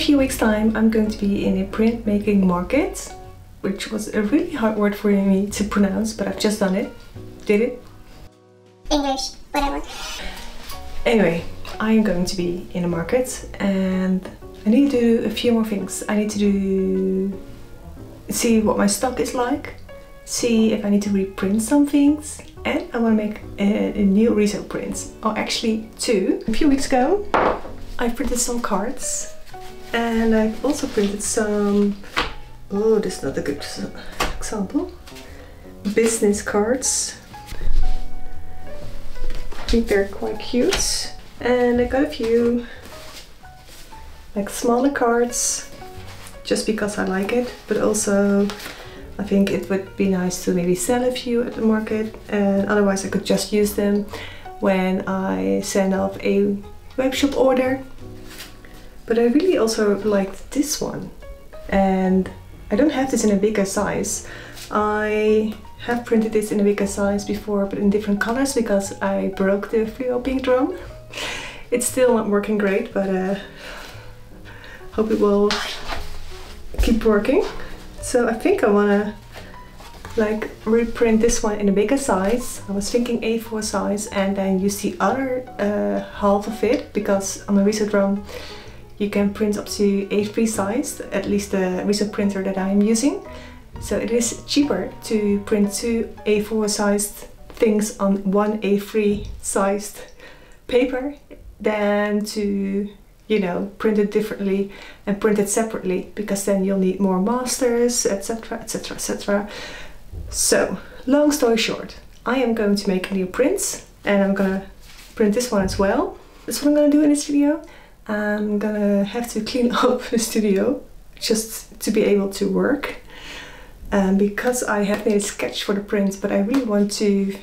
few weeks time I'm going to be in a printmaking market, which was a really hard word for me to pronounce, but I've just done it. Did it? English, whatever. Anyway, I am going to be in a market and I need to do a few more things. I need to see what my stock is like, see if I need to reprint some things, and I want to make a new resale print, or actually two. A few weeks ago I printed some cards and I've also printed some, oh, this is not a good example, business cards. I think they're quite cute, and I got a few like smaller cards just because I like it, but also I think it would be nice to maybe sell a few at the market, and otherwise I could just use them when I send off a webshop order. But I really also liked this one, and I don't have this in a bigger size. I have printed this in a bigger size before, but in different colors because I broke the fluo pink drum. It's still not working great, but hope it will keep working. So I think I wanna like reprint this one in a bigger size. I was thinking A4 size and then use the other half of it, because on a resale drum you can print up to A3 size, at least the resale printer that I'm using. So it is cheaper to print two A4 sized things on one A3 sized paper than to, you know, print it differently and print it separately, because then you'll need more masters, etc, etc, etc. So, long story short, I am going to make a new print, and I'm gonna print this one as well. That's what I'm gonna do in this video. I'm gonna have to clean up the studio just to be able to work, because I have made a sketch for the print, but I really want to,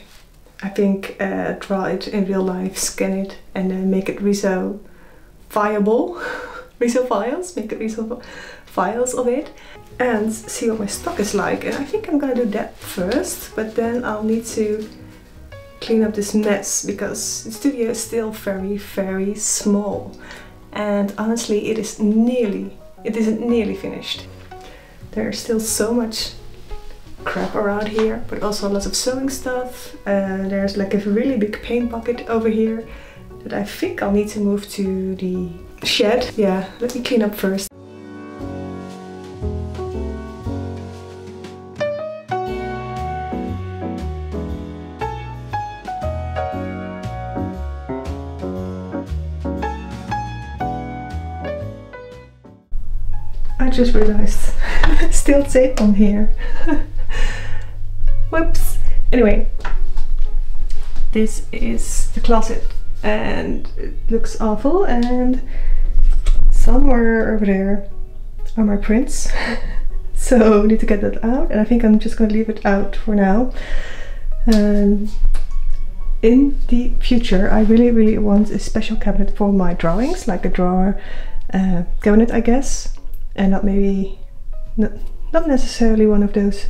I think, draw it in real life, scan it, and then make it resale viable, resale files, make it resale files of it, and see what my stock is like. And I think I'm gonna do that first, but then I'll need to clean up this mess because the studio is still very, very small, and honestly it isn't nearly finished. There's still so much crap around here, but also lots of sewing stuff. There's like a really big paint bucket over here that I think I'll need to move to the shed. Yeah, let me clean up first. I just realized still tape on here. Whoops. Anyway, this is the closet and it looks awful, and somewhere over there are my prints. So I need to get that out, and I think I'm just going to leave it out for now. In the future I really want a special cabinet for my drawings, like a drawer cabinet, I guess. And not maybe, not necessarily one of those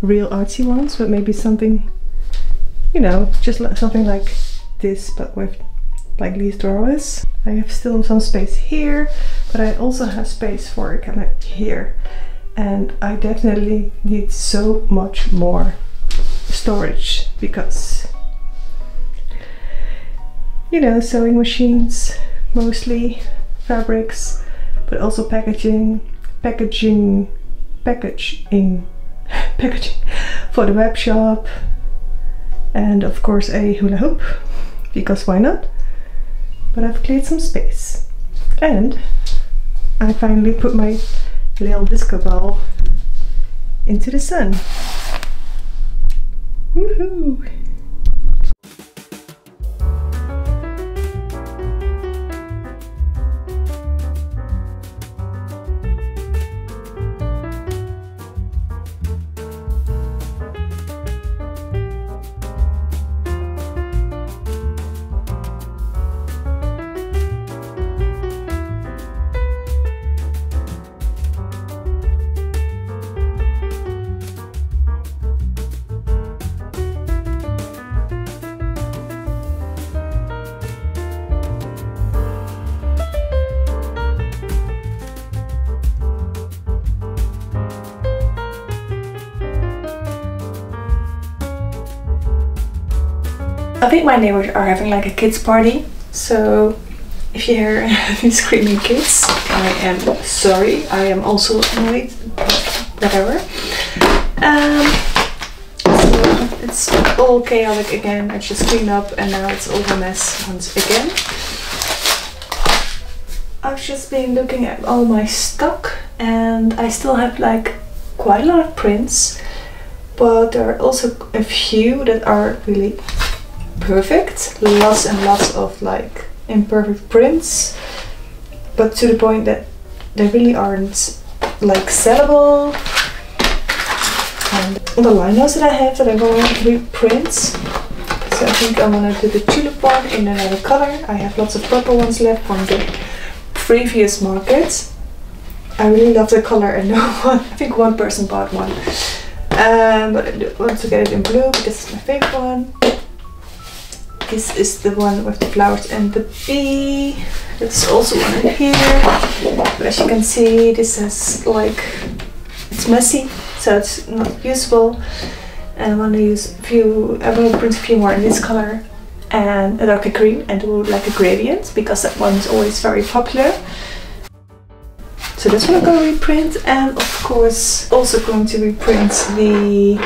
real artsy ones, but maybe something, you know, just something like this, but with like these drawers. I have still some space here, but I also have space for a cabinet here. And I definitely need so much more storage because, you know, sewing machines, mostly fabrics, but also packaging for the web shop, and of course a hula hoop, because why not? But I've cleared some space, and I finally put my little disco ball into the sun. Woohoo! I think my neighbors are having like a kids party, so if you hear these screaming kids, I am sorry. I am also annoyed, whatever. So it's all chaotic again. I just cleaned up and now it's all a mess once again. I've just been looking at all my stock and I still have like quite a lot of prints, but there are also a few that are really perfect. Lots and lots of like imperfect prints, but to the point that they really aren't like sellable. And the liners that I have that I want to reprint, so I think I want to do the tulip one in another color. I have lots of purple ones left from the previous market. I really love the color and no one, I think one person bought one, but I want to get it in blue because it's my favorite one. This is the one with the flowers and the bee. There's also one in here, but as you can see, this is like, it's messy, so it's not usable. And I want to use a few, I want to print a few more in this color and a darker green and do like a gradient because that one is always very popular. So that's what I'm going to reprint, and of course also going to reprint the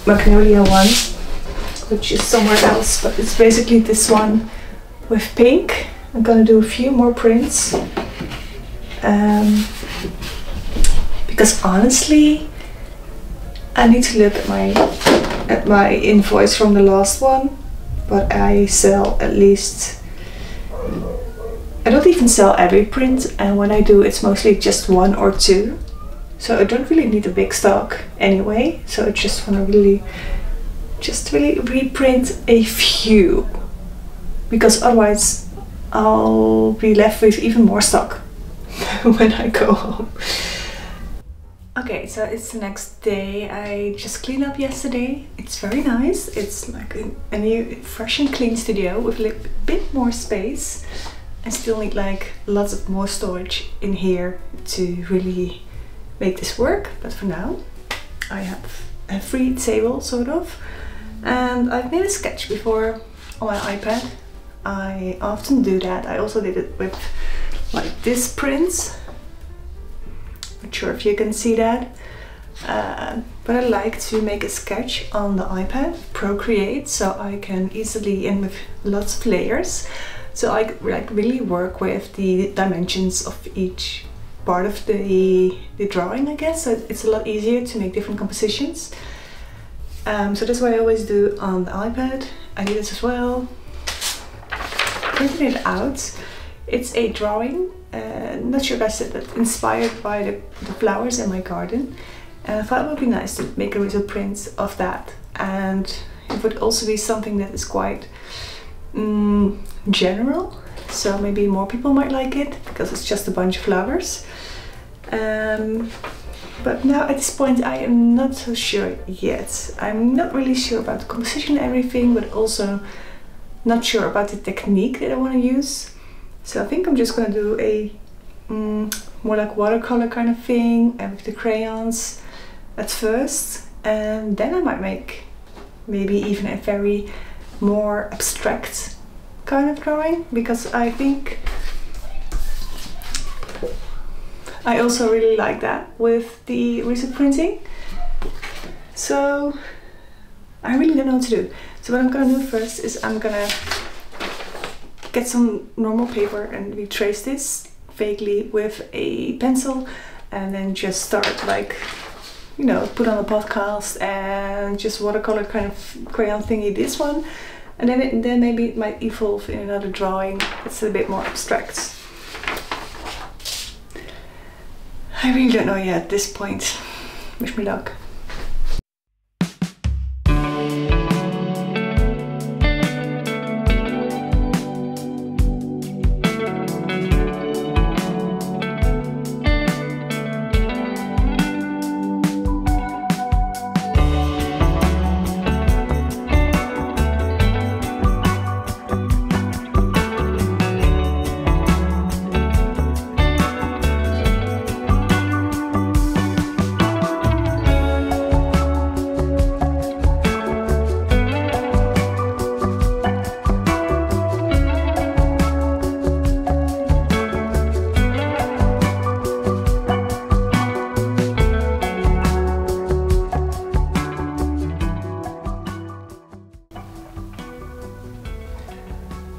Magnolia one, which is somewhere else, but it's basically this one with pink. I'm gonna do a few more prints because honestly I need to look at my invoice from the last one, but I sell at least, I don't even sell every print, and when I do it's mostly just one or two, so I don't really need a big stock anyway, so I just want to really reprint a few, because otherwise I'll be left with even more stock when I go home. Okay, so it's the next day. I just cleaned up yesterday. It's very nice. It's like a new fresh and clean studio with a bit more space. I still need like lots of more storage in here to really make this work, but for now I have a free table sort of. And I've made a sketch before on my iPad. I often do that. I also did it with like this print. Not sure if you can see that. But I like to make a sketch on the iPad, Procreate, so I can easily end with lots of layers. So I like really work with the dimensions of each part of the drawing, I guess. So it's a lot easier to make different compositions. So that's what I always do on the iPad. I do this as well. Printed it out. It's a drawing, not sure if I said that, inspired by the flowers in my garden. And I thought it would be nice to make a little print of that. And it would also be something that is quite general, so maybe more people might like it because it's just a bunch of flowers. But now at this point I am not so sure yet. I'm not really sure about the composition and everything, but also not sure about the technique that I want to use. So I think I'm just going to do a more like watercolor kind of thing, and with the crayons at first, and then I might make maybe even a very more abstract kind of drawing, because I think I also really like that with the recent printing. So I really don't know what to do. So what I'm gonna do first is I'm gonna get some normal paper and retrace this vaguely with a pencil, and then just start like, you know, put on a podcast and just watercolor kind of crayon thingy this one, and then maybe it might evolve in another drawing that's a bit more abstract. I really don't know yet at this point. Wish me luck.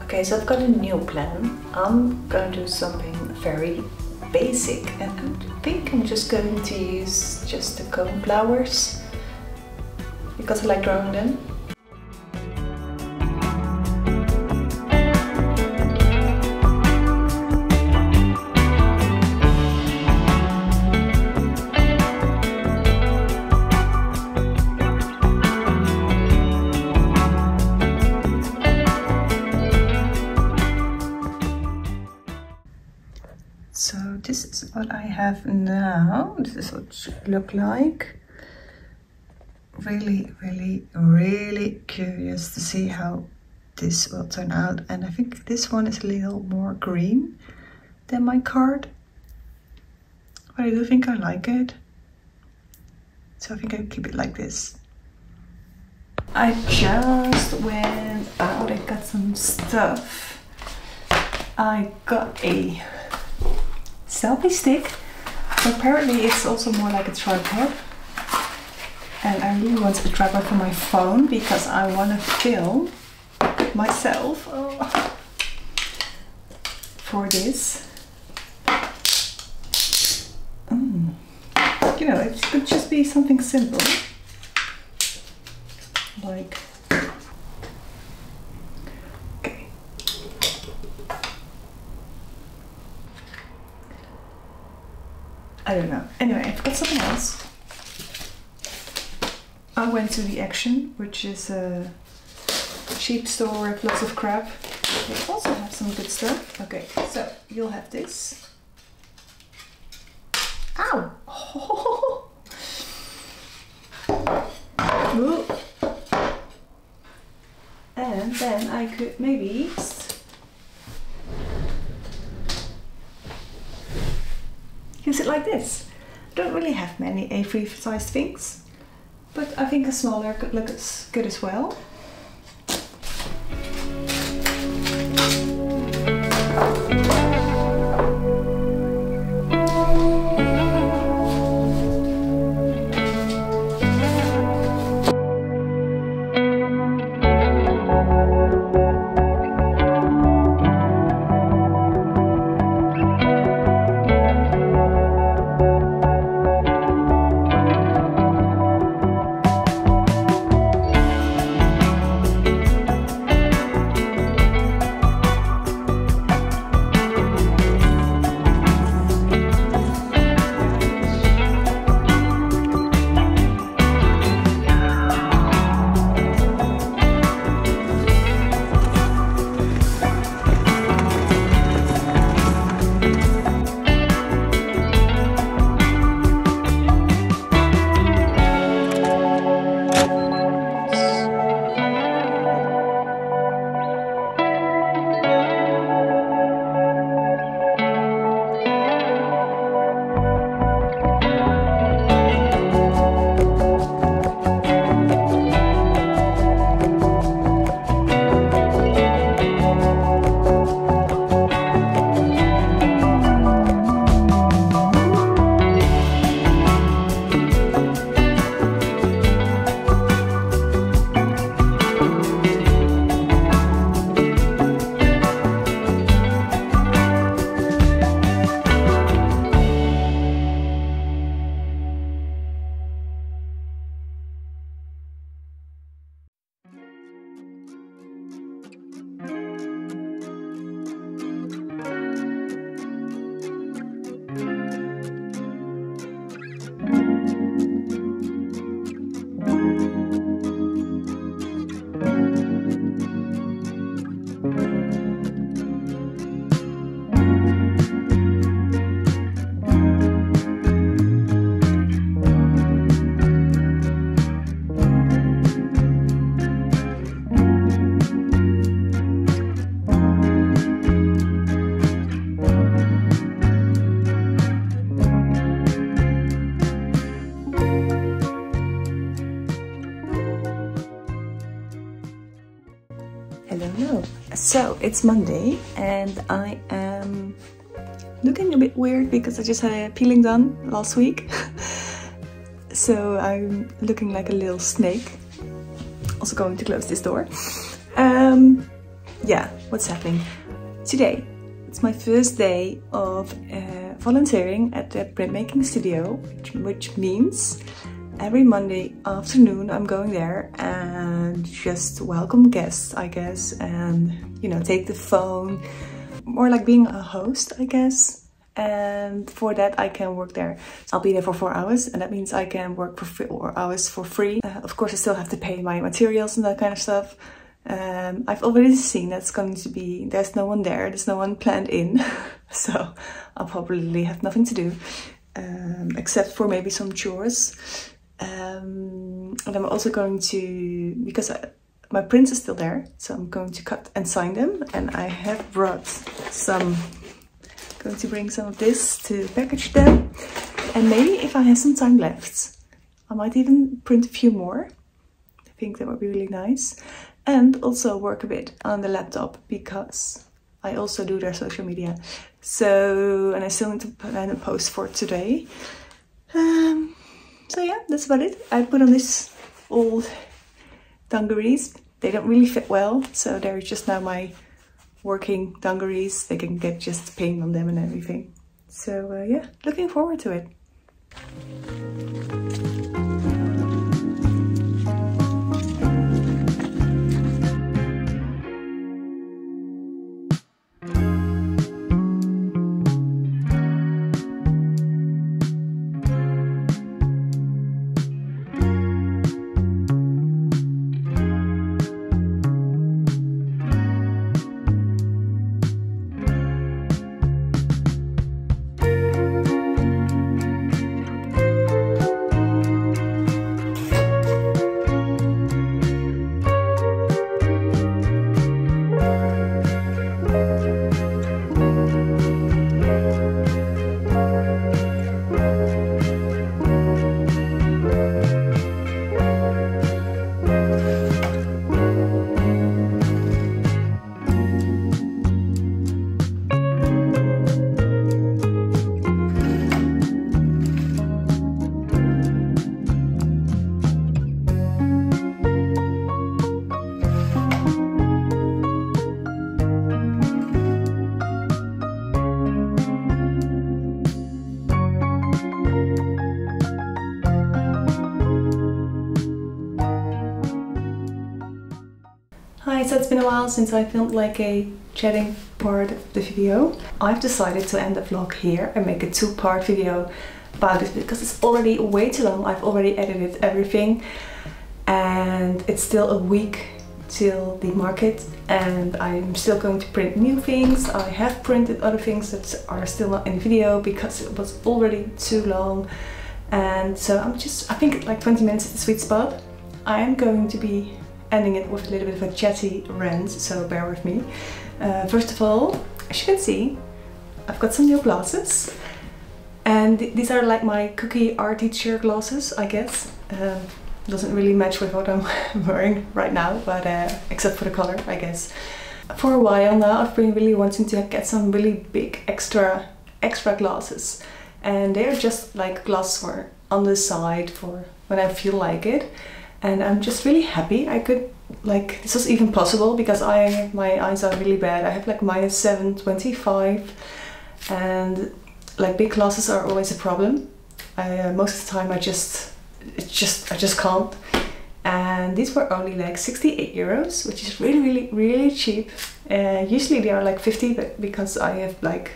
Okay, so I've got a new plan. I'm gonna do something very basic, and I think I'm just going to use just the cone flowers because I like drawing them. So this is what I have now. This is what it should look like. Really curious to see how this will turn out. And I think this one is a little more green than my card. But I do think I like it. So I think I'll keep it like this. I just went out and got some stuff. I got a selfie stick, but apparently it's also more like a tripod, and I really want a tripod for my phone because I want to film myself for this. You know, it could just be something simple like I don't know. Anyway, I've got something else. I went to the Action, which is a cheap store with lots of crap. They also have some good stuff. Okay, so you'll have this. Ow! Oh. And then I could maybe use it like this. I don't really have many A3 sized things, but I think a smaller could look as good as well. Hello. So it's Monday and I am looking a bit weird because I just had a peeling done last week. So I'm looking like a little snake. Also going to close this door. Yeah, what's happening. Today, it's my first day of volunteering at the printmaking studio, which means every Monday afternoon I'm going there and just welcome guests, I guess, and you know, take the phone, more like being a host, I guess. And for that I can work there. I'll be there for 4 hours, and that means I can work for 4 hours for free. Of course I still have to pay my materials and that kind of stuff. I've already seen that's going to be, there's no one there, there's no one planned in, so I'll probably have nothing to do, except for maybe some chores. And I'm also going to, because my prints are still there, so I'm going to cut and sign them, and I have brought some, going to bring some of this to package them, and maybe if I have some time left I might even print a few more. I think that would be really nice, and also work a bit on the laptop because I also do their social media. So, and I still need to plan a post for today. So yeah, that's about it. I put on these old dungarees. They don't really fit well, so they're just now my working dungarees. They can get just paint on them and everything. So yeah, looking forward to it. Hi, so it's been a while since I filmed like a chatting part of the video. I've decided to end the vlog here and make a two-part video about this because it's already way too long. I've already edited everything and it's still a week till the market, and I'm still going to print new things. I have printed other things that are still not in the video because it was already too long, and so I think like 20 minutes is the sweet spot. I am going to be ending it with a little bit of a chatty rant, so bear with me. First of all, as you can see, I've got some new glasses, and these are like my cookie art teacher glasses, I guess. Doesn't really match with what I'm wearing right now, but except for the color, I guess. For a while now I've been really wanting to get some really big extra glasses, and they're just like glasses for on the side for when I feel like it. And I'm just really happy I could, like, this was even possible because my eyes are really bad. I have like -7/25, and like big glasses are always a problem. Most of the time I just can't. And these were only like 68 euros, which is really cheap. Usually they are like 50, but because I have like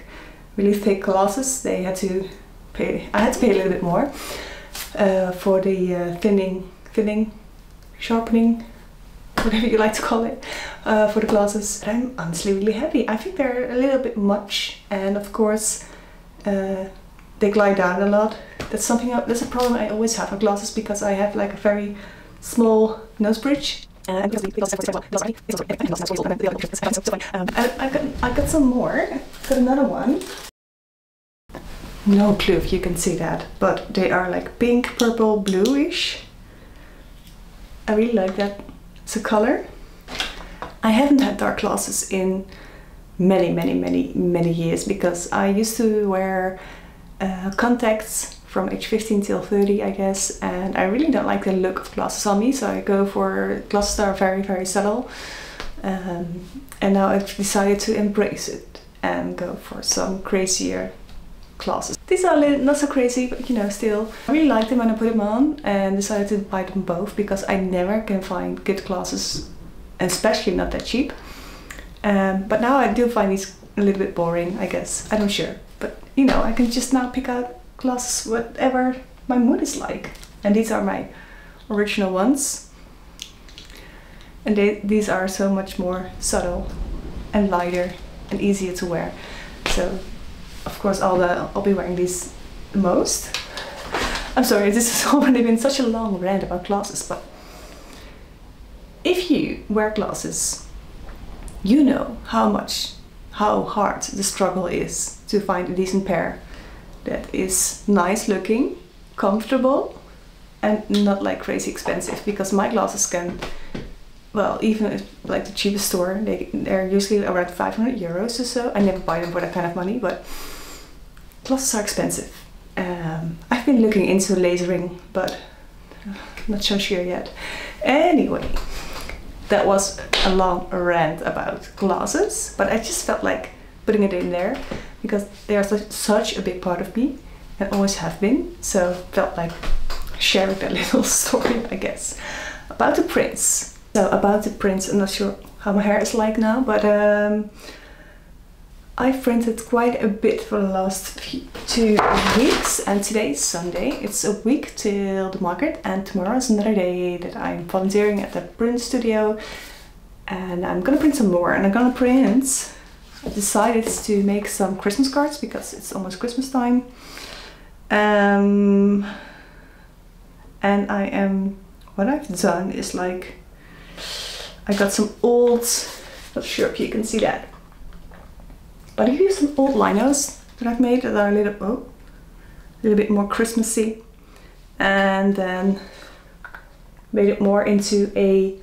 really thick glasses, I had to pay a little bit more for the thinning, sharpening, whatever you like to call it, for the glasses. But I'm honestly really happy. I think they're a little bit much, and of course they glide down a lot. That's a problem I always have with glasses because I have like a very small nose bridge. I got some more. Got another one. No clue if you can see that, but they are like pink, purple, bluish. I really like that as a color. I haven't had dark glasses in many years because I used to wear contacts from age 15 till 30, I guess, and I really don't like the look of glasses on me, so I go for glasses that are very subtle. And now I've decided to embrace it and go for some crazier glasses. These are a little, not so crazy, but you know, still. I really liked them when I put them on and decided to buy them both because I never can find good glasses, and especially not that cheap. But now I do find these a little bit boring, I guess. I'm not sure. But you know, I can just now pick out glasses whatever my mood is like. And these are my original ones. And these are so much more subtle and lighter and easier to wear. So of course I'll be wearing these the most. I'm sorry, this has already been such a long rant about glasses, but if you wear glasses, you know how hard the struggle is to find a decent pair that is nice looking, comfortable, and not like crazy expensive, because my glasses can, well, even if, like the cheapest store, they're usually around 500 euros or so. I never buy them for that kind of money, but glasses are expensive. I've been looking into lasering, but I'm not so sure yet. Anyway, that was a long rant about glasses, but I just felt like putting it in there because they are such a big part of me and always have been. So felt like sharing that little story, I guess, about the prints. So about the prints, I'm not sure how my hair is like now, but I've printed quite a bit for the last 2 weeks, and today is Sunday. It's a week till the market, and tomorrow is another day that I'm volunteering at the print studio, and I'm gonna print some more. And I'm gonna print, I decided to make some Christmas cards because it's almost Christmas time. And what I've done is like, I got some old, not sure if you can see that, but I used some old linos that I've made that are a little bit more Christmassy, and then made it more into a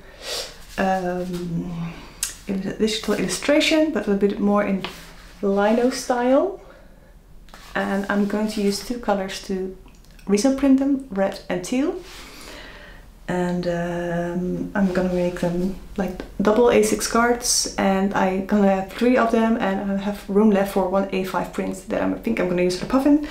digital illustration, but a little bit more in lino style. And I'm going to use 2 colors to resin print them, red and teal. And I'm gonna make them like double A6 cards, and I'm gonna have 3 of them, and I have room left for 1 A5 print that I think I'm gonna use for the puffin.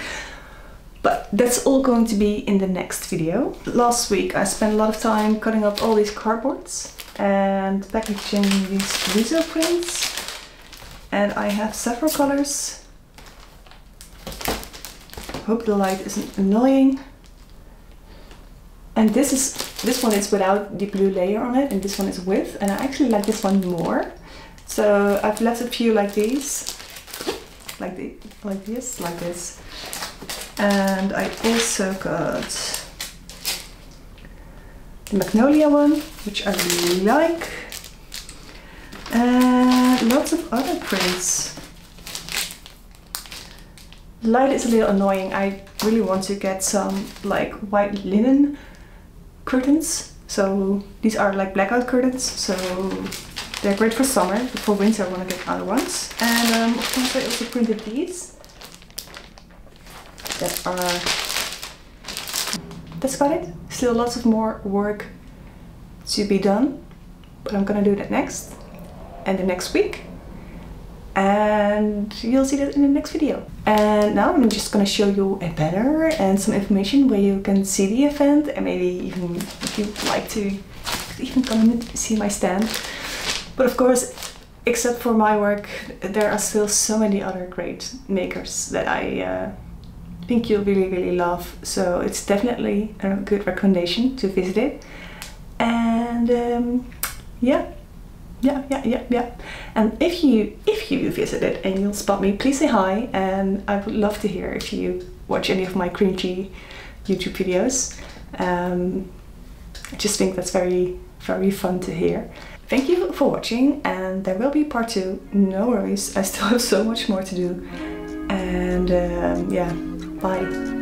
But that's all going to be in the next video. Last week I spent a lot of time cutting up all these cardboards and packaging these resin prints, and I have several colors. Hope the light isn't annoying. And this one is without the blue layer on it, and this one is with, and I actually like this one more. So I've left a few like these, like this. And I also got the magnolia one, which I really like, and lots of other prints. The light is a little annoying. I really want to get some like white linen curtains. So these are like blackout curtains, so they're great for summer, but for winter I want to get other ones. And of course I also printed these. That's about it. Still lots of more work to be done, but I'm gonna do that next and the next week, and you'll see that in the next video. And now I'm just gonna show you a banner and some information where you can see the event, and maybe even if you'd like to even come and see my stand. But of course, except for my work, there are still so many other great makers that I think you'll really love. So it's definitely a good recommendation to visit it. And yeah. And if you visit it and you'll spot me, please say hi, and I would love to hear if you watch any of my cringy YouTube videos. I just think that's very fun to hear. Thank you for watching, and there will be part 2, no worries, I still have so much more to do. And yeah, bye.